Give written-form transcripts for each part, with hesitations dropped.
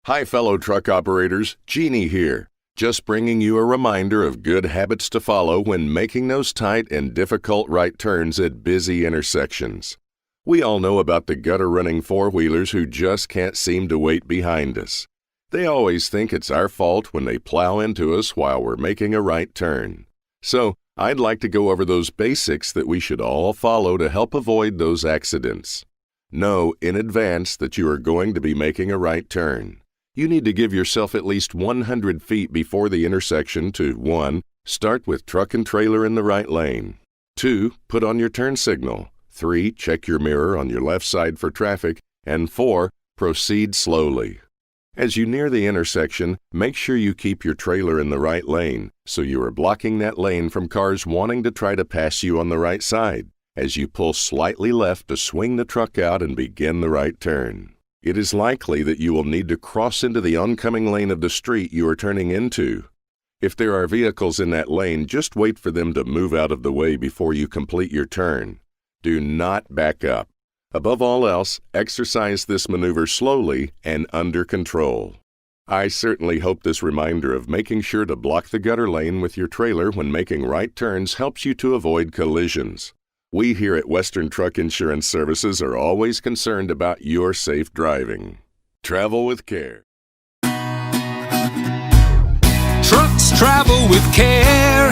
Hi, fellow truck operators. Jeannie here. Just bringing you a reminder of good habits to follow when making those tight and difficult right turns at busy intersections. We all know about the gutter-running four-wheelers who just can't seem to wait behind us. They always think it's our fault when they plow into us while we're making a right turn. So, I'd like to go over those basics that we should all follow to help avoid those accidents. Know in advance that you are going to be making a right turn. You need to give yourself at least 100 feet before the intersection to 1. Start with truck and trailer in the right lane. 2. Put on your turn signal. 3. Check your mirror on your left side for traffic. And 4. Proceed slowly. As you near the intersection, make sure you keep your trailer in the right lane, so you are blocking that lane from cars wanting to try to pass you on the right side, as you pull slightly left to swing the truck out and begin the right turn. It is likely that you will need to cross into the oncoming lane of the street you are turning into. If there are vehicles in that lane, just wait for them to move out of the way before you complete your turn. Do not back up. Above all else, exercise this maneuver slowly and under control. I certainly hope this reminder of making sure to block the gutter lane with your trailer when making right turns helps you to avoid collisions. We here at Western Truck Insurance Services are always concerned about your safe driving. Travel with care. Trucks travel with care.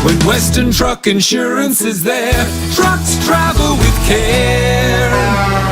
When Western Truck Insurance is there, trucks travel with care.